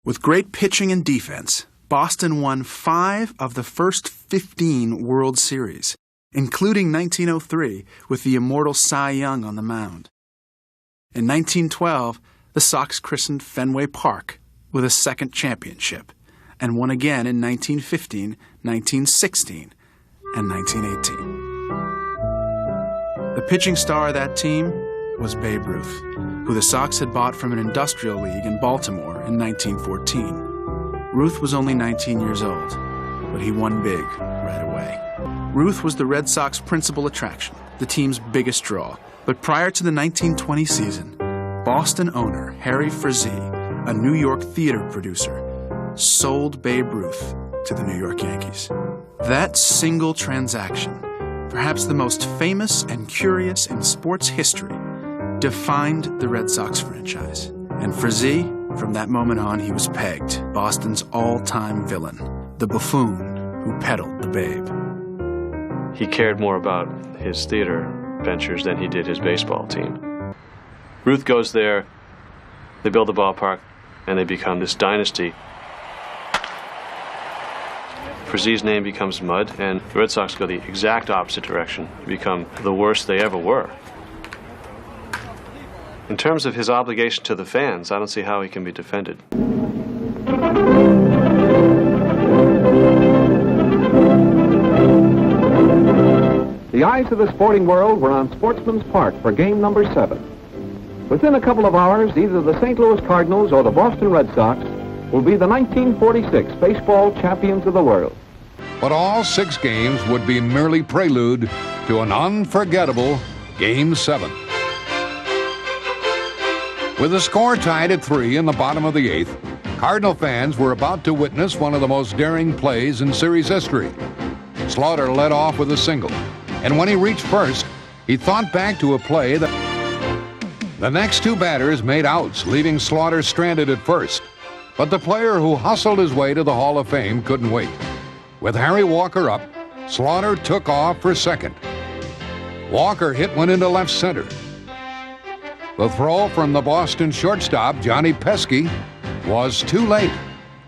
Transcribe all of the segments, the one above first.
With great pitching and defense, Boston won 5 of the first 15 World Series, including 1903 with the immortal Cy Young on the mound. In 1912, the Sox christened Fenway Park with a second championship and won again in 1915, 1916, and 1918. The pitching star of that team was Babe Ruth, who the Sox had bought from an industrial league in Baltimore in 1914. Ruth was only 19 years old, but he won big right away. Ruth was the Red Sox principal attraction, the team's biggest draw. But prior to the 1920 season, Boston owner Harry Frazee, a New York theater producer, sold Babe Ruth to the New York Yankees. That single transaction, perhaps the most famous and curious in sports history, defined the Red Sox franchise. And Frazee, from that moment on, he was pegged Boston's all-time villain, the buffoon who peddled the Babe. He cared more about his theater ventures than he did his baseball team. Ruth goes there, they build the ballpark, and they become this dynasty. Frazee's name becomes mud, and the Red Sox go the exact opposite direction, become the worst they ever were. In terms of his obligation to the fans, I don't see how he can be defended. The eyes of the sporting world were on Sportsman's Park for game number 7. Within a couple of hours, either the St. Louis Cardinals or the Boston Red Sox will be the 1946 baseball champions of the world. But all 6 games would be merely prelude to an unforgettable Game 7. With the score tied at 3 in the bottom of the 8th, Cardinal fans were about to witness one of the most daring plays in series history. Slaughter led off with a single, and when he reached first, he thought back to a play that the next 2 batters made outs, leaving Slaughter stranded at first. But the player who hustled his way to the Hall of Fame couldn't wait. With Harry Walker up, Slaughter took off for second. Walker hit one into left center. The throw from the Boston shortstop, Johnny Pesky, was too late.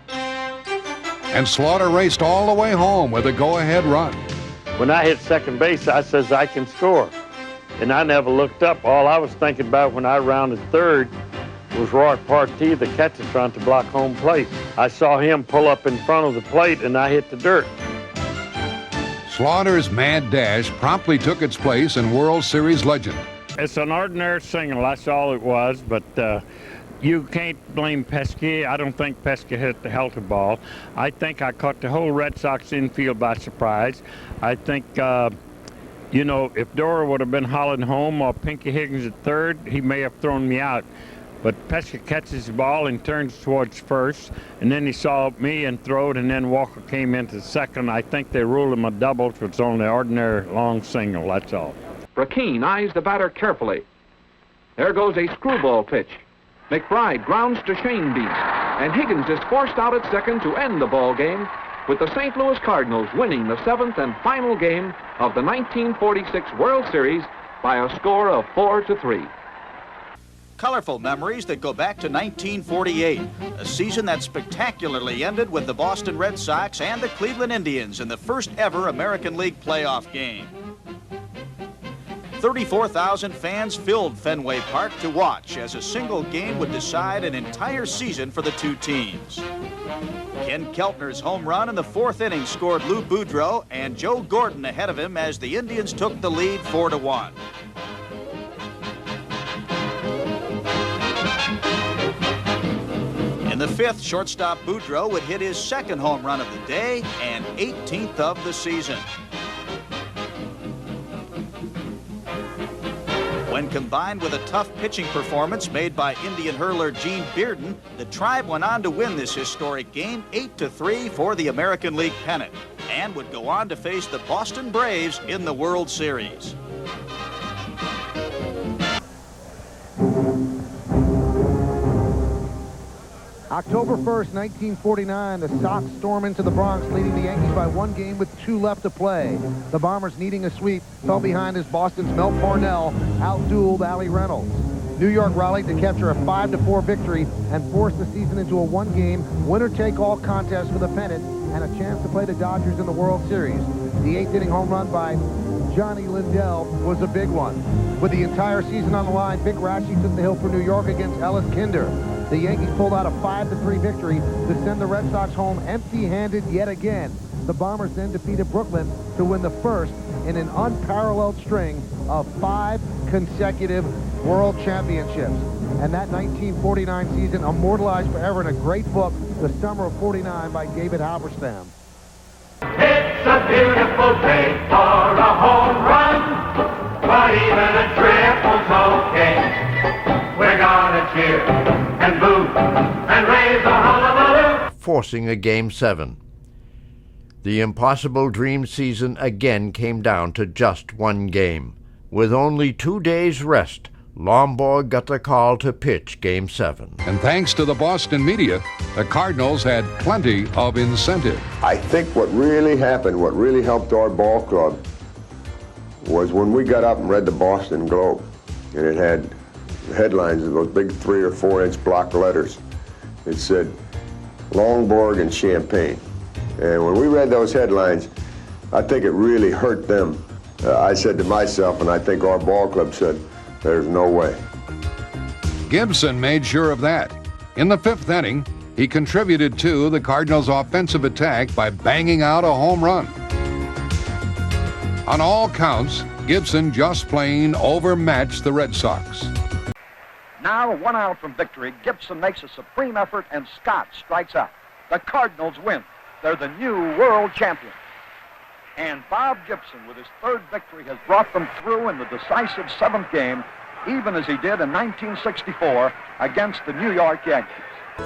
And Slaughter raced all the way home with a go-ahead run. When I hit second base, I says I can score. And I never looked up. All I was thinking about when I rounded third was Roy Partee, the catcher, trying to block home plate. I saw him pull up in front of the plate, and I hit the dirt. Slaughter's mad dash promptly took its place in World Series legend. It's an ordinary single, that's all it was, but you can't blame Pesky. I don't think Pesky hit the helter ball. I think I caught the whole Red Sox infield by surprise. I think, you know, if Dora would have been hollering home or Pinky Higgins at third, he may have thrown me out. But Pesky catches the ball and turns towards first, and then he saw me and threw it, and then Walker came into second. I think they ruled him a double, which was only an ordinary long single, that's all. Rakeen eyes the batter carefully. There goes a screwball pitch. McBride grounds to Shane Beast, and Higgins is forced out at second to end the ball game, with the St. Louis Cardinals winning the 7th and final game of the 1946 World Series by a score of 4-3. Colorful memories that go back to 1948, a season that spectacularly ended with the Boston Red Sox and the Cleveland Indians in the first ever American League playoff game. 34,000 fans filled Fenway Park to watch as a single game would decide an entire season for the 2 teams. Ken Keltner's home run in the 4th inning scored Lou Boudreau and Joe Gordon ahead of him as the Indians took the lead 4-1. In the 5th, shortstop Boudreau would hit his 2nd home run of the day and 18th of the season. When combined with a tough pitching performance made by Indian hurler Gene Bearden, the Tribe went on to win this historic game 8-3 for the American League pennant and would go on to face the Boston Braves in the World Series. October 1st, 1949, the Sox storm into the Bronx, leading the Yankees by 1 game with 2 left to play. The Bombers, needing a sweep, fell behind as Boston's Mel Parnell outdueled Allie Reynolds. New York rallied to capture a 5-4 victory and force the season into a one-game, winner-take-all contest for the pennant and a chance to play the Dodgers in the World Series. The 8th-inning home run by Johnny Lindell was a big one. With the entire season on the line, Vic Raschi took the hill for New York against Ellis Kinder. The Yankees pulled out a 5-3 victory to send the Red Sox home empty-handed yet again. The Bombers then defeated Brooklyn to win the first in an unparalleled string of 5 consecutive World Championships. And that 1949 season immortalized forever in a great book, The Summer of '49 by David Halberstam. It's a beautiful day for a home run, but even a triple's okay. We're gonna cheer and boo and raise a hullabaloo, forcing a Game 7. The impossible dream season again came down to just one game. With only 2 days rest, Lomborg got the call to pitch Game 7. And thanks to the Boston media, the Cardinals had plenty of incentive. I think what really happened, what really helped our ball club, was when we got up and read the Boston Globe, and it had headlines of those big 3 or 4 inch block letters. It said, Lomborg and Champagne. And when we read those headlines, I think it really hurt them. I said to myself, and I think our ball club said, there's no way. Gibson made sure of that. In the 5th inning, he contributed to the Cardinals' offensive attack by banging out a home run. On all counts, Gibson just plain overmatched the Red Sox. Now, 1 out from victory, Gibson makes a supreme effort and Scott strikes out. The Cardinals win. They're the new world champions. And Bob Gibson, with his 3rd victory, has brought them through in the decisive 7th game, even as he did in 1964 against the New York Yankees.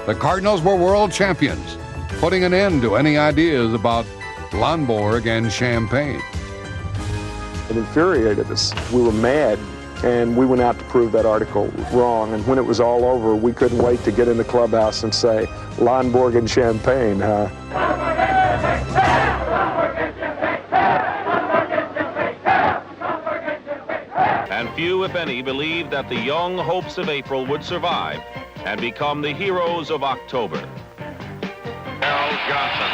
The Cardinals were world champions, putting an end to any ideas about Lomborg and Champagne. It infuriated us. We were mad, and we went out to prove that article wrong. And when it was all over, we couldn't wait to get in the clubhouse and say, Lomborg and Champagne, huh? And few, if any, believed that the young hopes of April would survive and become the heroes of October. Al Johnson.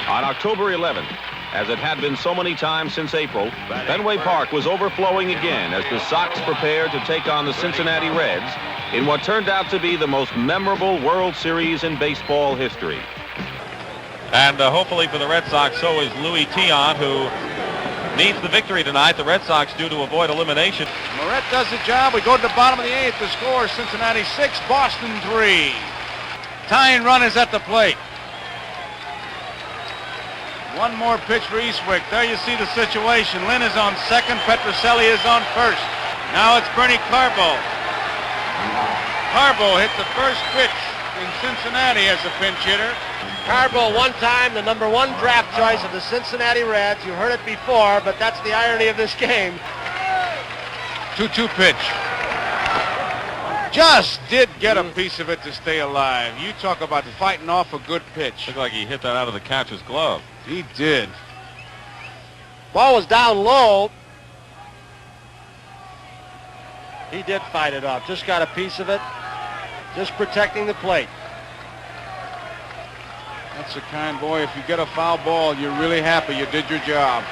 On October 11th, as it had been so many times since April, Fenway Park was overflowing again as the Sox prepared to take on the Cincinnati Reds in what turned out to be the most memorable World Series in baseball history. And hopefully for the Red Sox, so is Louis Tion, who needs the victory tonight. The Red Sox do to avoid elimination. Moret does the job. We go to the bottom of the 8th. The score, Cincinnati 6, Boston 3. Tying run is at the plate. One more pitch for Eastwick. There you see the situation. Lynn is on second. Petrocelli is on first. Now it's Bernie Carbo. Carbo hit the first pitch in Cincinnati as a pinch hitter. Carbo, one time the #1 draft choice of the Cincinnati Reds. You heard it before, but that's the irony of this game. 2-2 pitch. Just did get a piece of it to stay alive. You talk about fighting off a good pitch. Looked like he hit that out of the catcher's glove. He did. Ball was down low. He did fight it off. Just got a piece of it. Just protecting the plate. That's a kind boy. If you get a foul ball, you're really happy you did your job.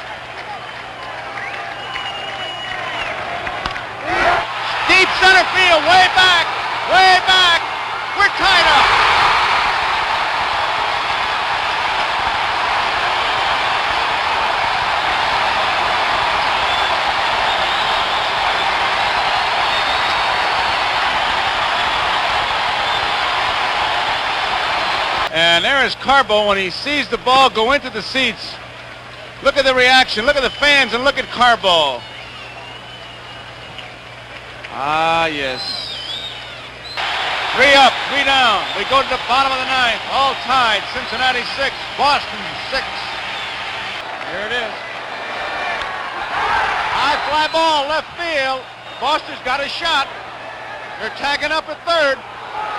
Deep center field, way back, way back. We're tied up. And there is Carbo when he sees the ball go into the seats. Look at the reaction. Look at the fans and look at Carbo. Ah, yes. 3 up, 3 down. We go to the bottom of the 9th. All tied. Cincinnati 6, Boston 6. Here it is. High fly ball, left field. Boston's got a shot. They're tagging up at third.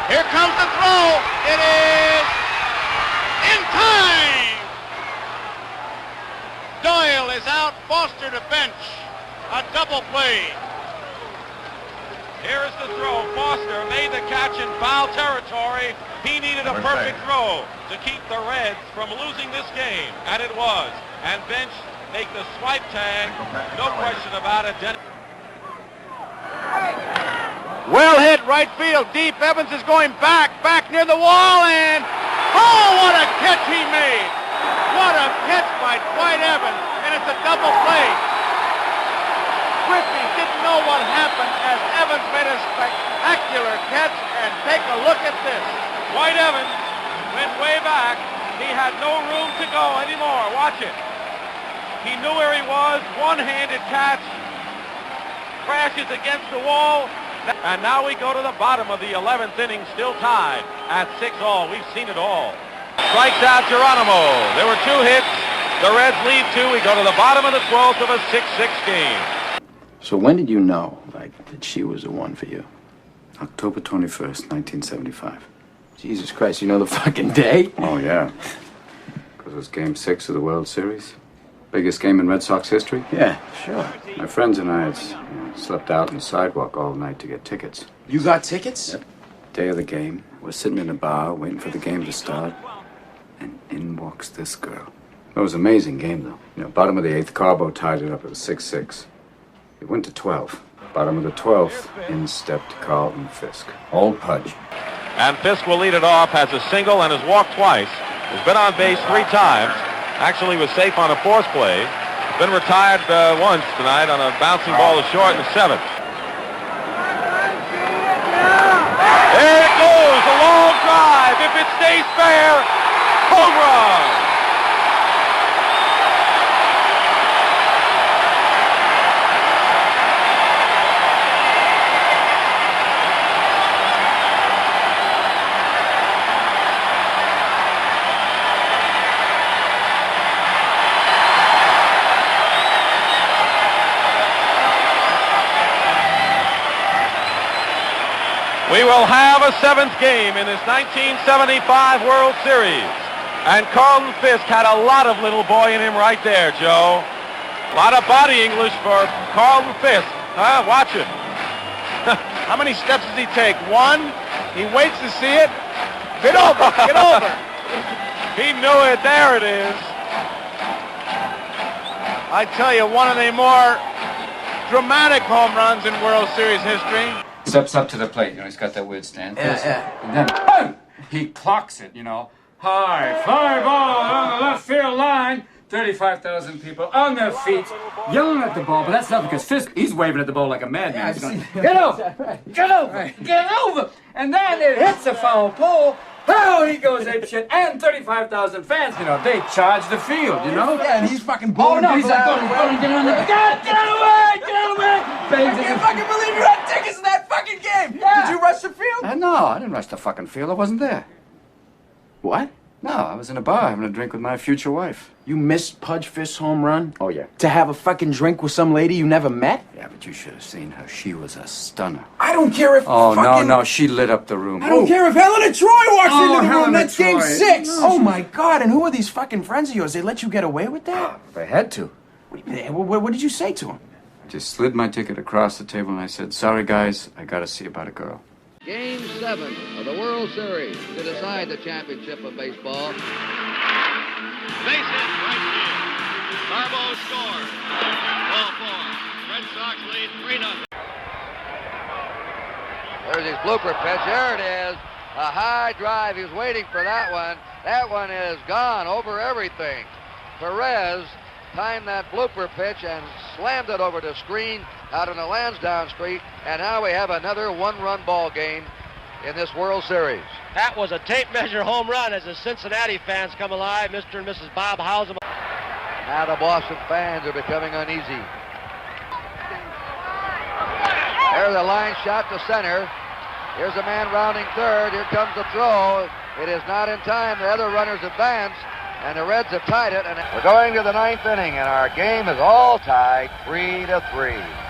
Here comes the throw. It is in time. Doyle is out. Foster to bench. A double play. Here is the throw. Foster made the catch in foul territory. He needed a perfect throw to keep the Reds from losing this game, and it was. And bench make the swipe tag. No question about it. Well hit, right field, deep. Evans is going back near the wall, and oh, what a catch he made! What a catch by Dwight Evans, and it's a double play. Griffey didn't know what happened as Evans made a spectacular catch, and take a look at this. Dwight Evans went way back. He had no room to go anymore. Watch it. He knew where he was. One-handed catch. Crashes against the wall. And now we go to the bottom of the 11th inning, still tied at 6-all. We've seen it all. Strikes out Geronimo. There were 2 hits. The Reds lead 2. We go to the bottom of the 12th of a 6-6 game. So when did you know, that she was the one for you? October 21st, 1975. Jesus Christ, you know the fucking day? Oh, yeah. Because it was Game 6 of the World Series. Biggest game in Red Sox history? Yeah, sure. My friends and I had slept out on the sidewalk all night to get tickets. You got tickets? Yep. Day of the game. We're sitting in a bar waiting for the game to start. And in walks this girl. It was an amazing game, though. Bottom of the 8th, Carbo tied it up at 6-6. It went to 12. Bottom of the 12th, in stepped Carlton Fisk. Old Pudge. And Fisk will lead it off, has a single and has walked twice. Has been on base 3 times. Actually was safe on a 4th play. Been retired once tonight on a bouncing ball to short in the 7th. There it goes, a long drive. If it stays fair, home run. We will have a 7th game in this 1975 World Series. And Carlton Fisk had a lot of little boy in him right there, Joe. A lot of body English for Carlton Fisk. Watch it. How many steps does he take? 1. He waits to see it. Get over, get over. He knew it. There it is. I tell you, one of the more dramatic home runs in World Series history. Steps up to the plate, he's got that weird stand. Yeah. And then, boom, he clocks it, High fly ball on the left field line. 35,000 people on their feet, yelling at the ball, but that's not because Fisk, he's waving at the ball like a madman. He's going, get over, get over, get over. And then it hits a foul pole. Oh, he goes apeshit, and 35,000 fans, they charge the field, Yeah, and he's fucking blowing. Oh, no, he's like going, get on the, get away, I can't fucking believe you had tickets to that fucking game. Yeah. Did you rush the field? No, I didn't rush the fucking field. I wasn't there. What? No, I was in a bar having a drink with my future wife. You missed Pudge Fisk's home run? Oh, yeah. To have a fucking drink with some lady you never met? Yeah, but you should have seen her. She was a stunner. I don't care if no, she lit up the room. I don't care if Helena Troy walks into the room. Helena That's Game Troy. 6. No, oh, my God. And who are these fucking friends of yours? They let you get away with that? They had to. What did you say to them? I just slid my ticket across the table and I said, sorry, guys, I got to see about a girl. Game 7 of the World Series to decide the championship of baseball. Base hit right field. Carbo scores. Ball 4. Red Sox lead 3-0. There's his blooper pitch. There it is. A high drive. He was waiting for that one. That one is gone over everything. Perez timed that blooper pitch and slammed it over the screen out on the Lansdowne Street, and now we have another one-run ball game in this World Series. That was a tape measure home run as the Cincinnati fans come alive. Mr. and Mrs. Bob Howsam. Now the Boston fans are becoming uneasy. There's a line shot to center. Here's a man rounding third. Here comes the throw. It is not in time. The other runners advance, and the Reds have tied it. And we're going to the 9th inning, and our game is all tied 3-3.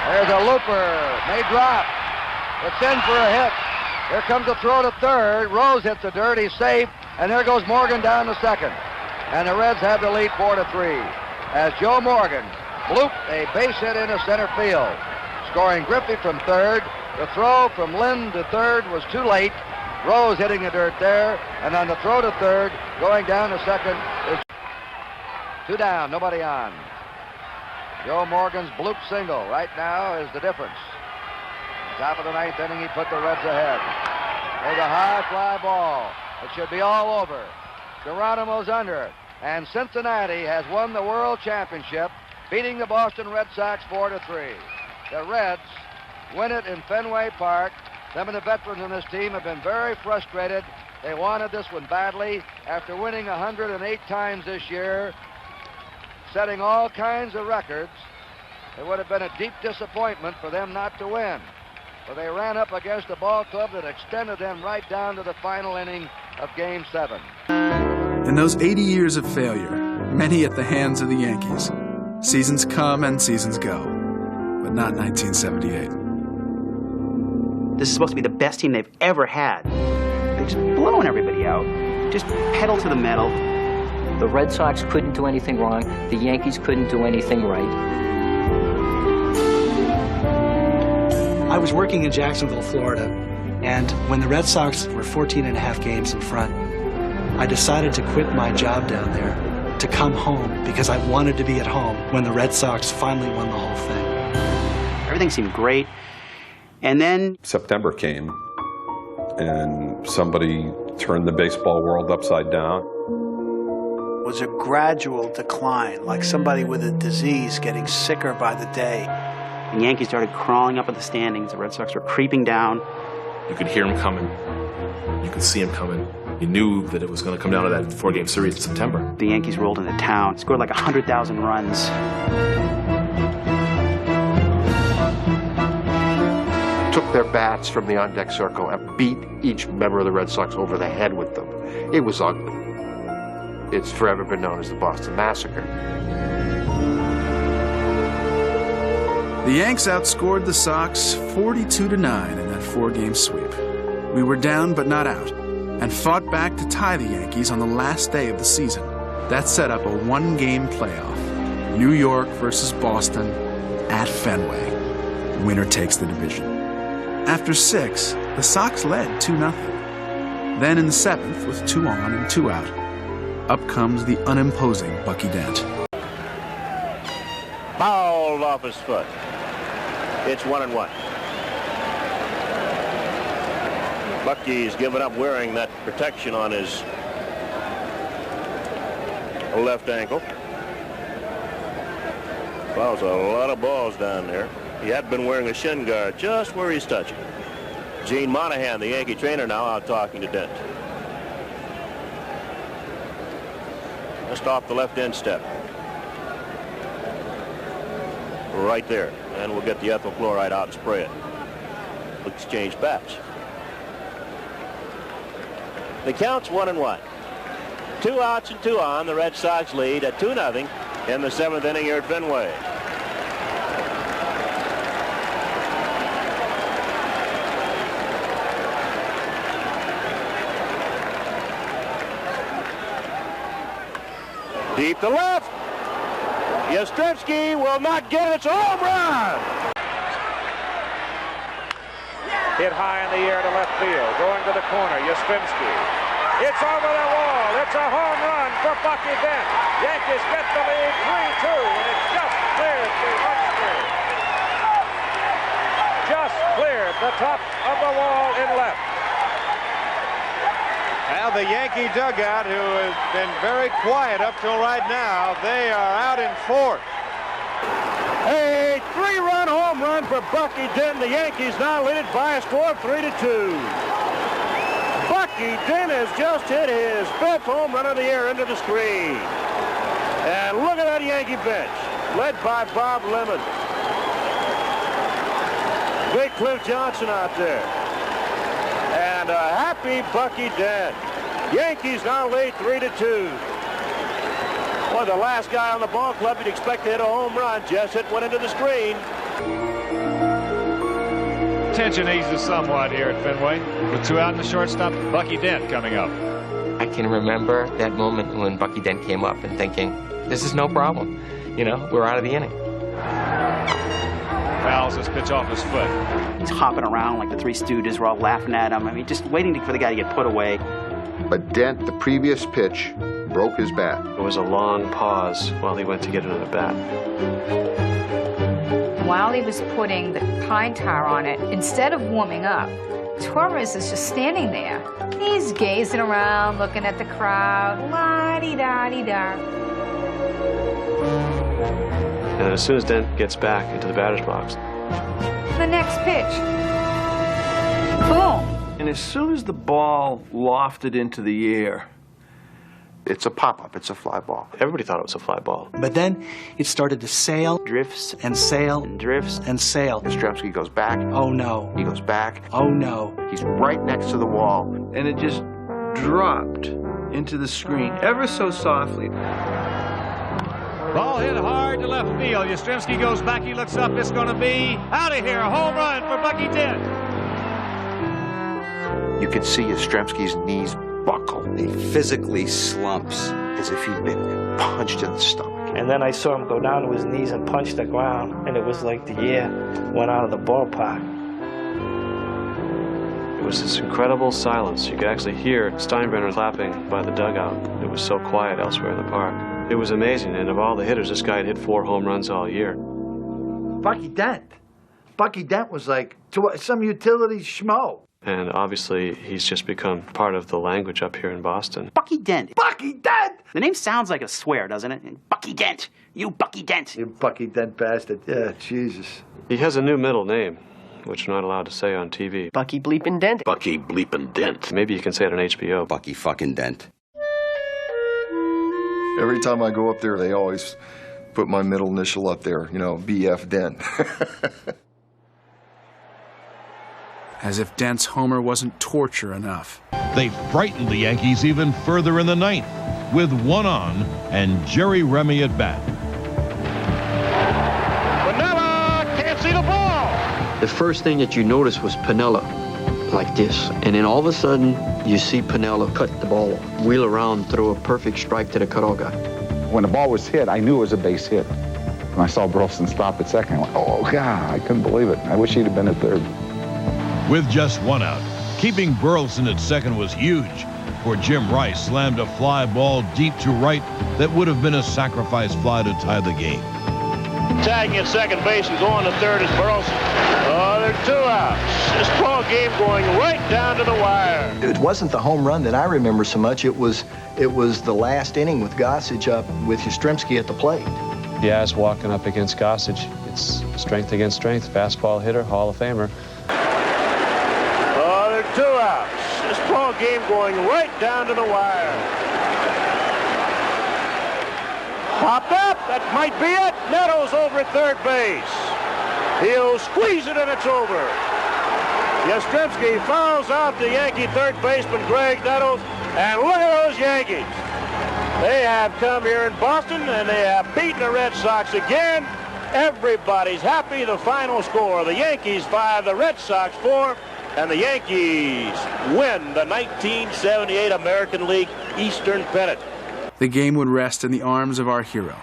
There's a blooper may drop. It's in for a hit. Here comes the throw to third. Rose hits the dirt. He's safe. And there goes Morgan down to second. And the Reds have the lead 4-3. As Joe Morgan blooped a base hit into center field. Scoring Griffey from third. The throw from Lynn to third was too late. Rose hitting the dirt there. And on the throw to third, going down to second, is 2 down, nobody on. Joe Morgan's bloop single right now is the difference. Top of the 9th inning, he put the Reds ahead. There's a high fly ball. It should be all over. Geronimo's under it. And Cincinnati has won the World Championship, beating the Boston Red Sox 4-3. The Reds win it in Fenway Park. Them and the veterans on this team have been very frustrated. They wanted this one badly. After winning 108 times this year, setting all kinds of records, it would have been a deep disappointment for them not to win. But they ran up against a ball club that extended them right down to the final inning of Game 7. In those 80 years of failure, many at the hands of the Yankees, seasons come and seasons go, but not 1978. This is supposed to be the best team they've ever had. They're just blowing everybody out. Just pedal to the metal. The Red Sox couldn't do anything wrong. The Yankees couldn't do anything right. I was working in Jacksonville, Florida, and when the Red Sox were 14.5 games in front, I decided to quit my job down there to come home because I wanted to be at home when the Red Sox finally won the whole thing. Everything seemed great, and then September came, and somebody turned the baseball world upside down. It was a gradual decline, like somebody with a disease getting sicker by the day. The Yankees started crawling up at the standings. The Red Sox were creeping down. You could hear him coming. You could see him coming. You knew that it was going to come down to that 4-game series in September. The Yankees rolled into town, scored like 100,000 runs. Took their bats from the on-deck circle and beat each member of the Red Sox over the head with them. It was ugly. It's forever been known as the Boston Massacre. The Yanks outscored the Sox 42-9 in that 4-game sweep. We were down but not out, and fought back to tie the Yankees on the last day of the season. That set up a 1-game playoff. New York versus Boston at Fenway. Winner takes the division. After 6, the Sox led 2-0. Then in the 7th, with 2 on and 2 out, up comes the unimposing Bucky Dent. Fouled off his foot. It's 1-1. Bucky's given up wearing that protection on his left ankle. Fouls a lot of balls down there. He had been wearing a shin guard just where he's touching. Gene Monahan, the Yankee trainer, now out talking to Dent. Just off the left end step. Right there. And we'll get the ethyl chloride out and spray it. We'll exchange bats. The count's 1-1. 2 outs and 2 on. The Red Sox lead at 2-0 in the 7th inning here at Fenway. Deep to left. Yastrzemski will not get it. It's a home run. Hit high in the air to left field. Going to the corner, Yastrzemski. It's over the wall. It's a home run for Bucky Dent. Yankees get the lead 3-2, and it just cleared the right. Just cleared the top of the wall in left. Now the Yankee dugout, who has been very quiet up till right now, they are out in 4th. A 3-run home run for Bucky Dent. The Yankees now lead it by a score of 3-2. Bucky Dent has just hit his 5th home run of the year into the screen. And look at that Yankee bench, led by Bob Lemon. Big Cliff Johnson out there. And a happy Bucky Dent. Yankees now lead 3-2. Boy, the last guy on the ball club you'd expect to hit a home run just hit one into the screen. tension eases somewhat here at Fenway. With 2 out in the shortstop, Bucky Dent coming up. I can remember that moment when Bucky Dent came up and thinking, this is no problem. You know, we're out of the inning. Fouls this pitch off his foot. He's hopping around like the Three Stooges were all laughing at him. I mean, just waiting for the guy to get put away. But Dent, the previous pitch, broke his bat. It was a long pause while he went to get another bat. While he was putting the pine tar on it, instead of warming up, Torres is just standing there. He's gazing around, looking at the crowd, la-di-da-di-da. And as soon as Dent gets back into the batter's box, The next pitch. Boom. And as soon as the ball lofted into the air, it's a pop-up, it's a fly ball. Everybody thought it was a fly ball. But then it started to sail, drifts, and sail, and drifts, and sail. Yastrzemski goes back. Oh no. He goes back. Oh no. He's right next to the wall. And it just dropped into the screen, ever so softly. Ball hit hard to left field. Yastrzemski goes back, he looks up, it's going to be out of here. A home run for Bucky Dent. You could see Yastrzemski's knees buckle. He physically slumps. As if he'd been punched in the stomach. And then I saw him go down to his knees and punch the ground, and it was like the air went out of the ballpark. it was this incredible silence. You could actually hear Steinbrenner clapping by the dugout. It was so quiet elsewhere in the park. It was amazing, and of all the hitters, this guy had hit 4 home runs all year. Bucky Dent. Bucky Dent was like some utility schmo. And obviously, he's just become part of the language up here in Boston. Bucky Dent. Bucky Dent! The name sounds like a swear, doesn't it? Bucky Dent. You Bucky Dent. You Bucky Dent bastard. Yeah, Jesus. He has a new middle name, which we're not allowed to say on TV. Bucky Bleepin' Dent. Bucky Bleepin' Dent. Maybe you can say it on HBO. Bucky fucking Dent. Every time I go up there, they always put my middle initial up there, you know, BF Dent. As if Dent's homer wasn't torture enough. They frightened the Yankees even further in the 9th with 1 on and Jerry Remy at bat. Pinella can't see the ball. The first thing that you noticed was Pinella, like this. And then all of a sudden, you see Pinella cut the ball, wheel around, throw a perfect strike to the cutoff guy. When the ball was hit, I knew it was a base hit. When I saw Burleson stop at second, I went, oh, God, I couldn't believe it. I wish he'd have been at third. With just 1 out, keeping Burleson at second was huge, for Jim Rice slammed a fly ball deep to right that would have been a sacrifice fly to tie the game. Tagging at second base and going to third is Burleson. Oh, there are 2 outs. This ball game going right down to the wire. It wasn't the home run that I remember so much. It was the last inning with Gossage up with Yastrzemski at the plate. Yeah, it's walking up against Gossage. It's strength against strength. Fastball hitter, Hall of Famer. 2 outs. This ball game going right down to the wire. Popped up. That might be it. Nettles over at third base. He'll squeeze it and it's over. Yastrzemski fouls out the Yankee third baseman Greg Nettles. And look at those Yankees. They have come here in Boston and they have beaten the Red Sox again. Everybody's happy. The final score, the Yankees 5, the Red Sox 4. And the Yankees win the 1978 American League Eastern Pennant. The game would rest in the arms of our hero,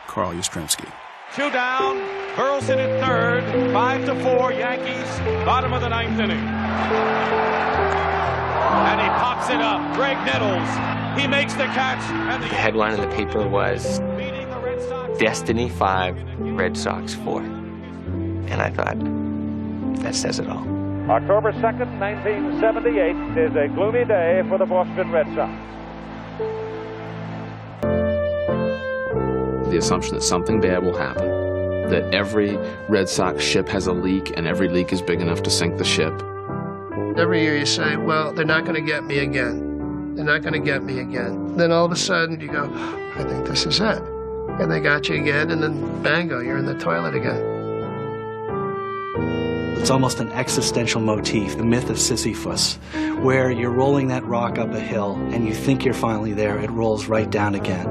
Carl Yastrzemski. 2 down, Burleson in third, 5-4 Yankees, bottom of the 9th inning. And he pops it up. Greg Nettles, he makes the catch. And The headline in the paper was Destiny 5, Red Sox 4. And I thought, that says it all. October 2nd, 1978 is a gloomy day for the Boston Red Sox. The assumption that something bad will happen, that every Red Sox ship has a leak and every leak is big enough to sink the ship. Every year you say, well, they're not going to get me again. They're not going to get me again. Then all of a sudden you go, I think this is it. And they got you again, and then bango, you're in the toilet again. It's almost an existential motif, the myth of Sisyphus, where you're rolling that rock up a hill and you think you're finally there, it rolls right down again.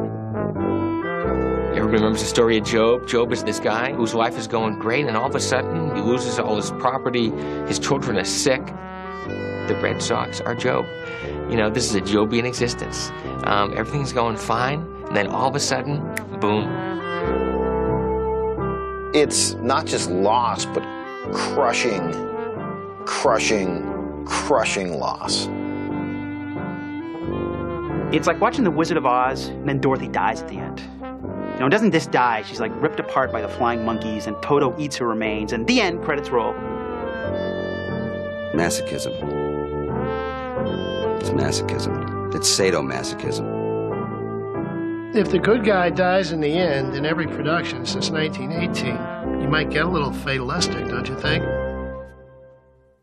Everyone remembers the story of Job. Job is this guy whose life is going great, and all of a sudden he loses all his property. His children are sick. The Red Sox are Job. You know, this is a Jobian existence. Everything's going fine, and then all of a sudden, boom. It's not just loss, but crushing loss. It's like watching The Wizard of Oz, and then Dorothy dies at the end. You know, doesn't this die? She's like ripped apart by the flying monkeys, and Toto eats her remains, and the end, credits roll. Masochism. It's masochism. It's sadomasochism. If the good guy dies in the end in every production since 1918, you might get a little fatalistic, don't you think?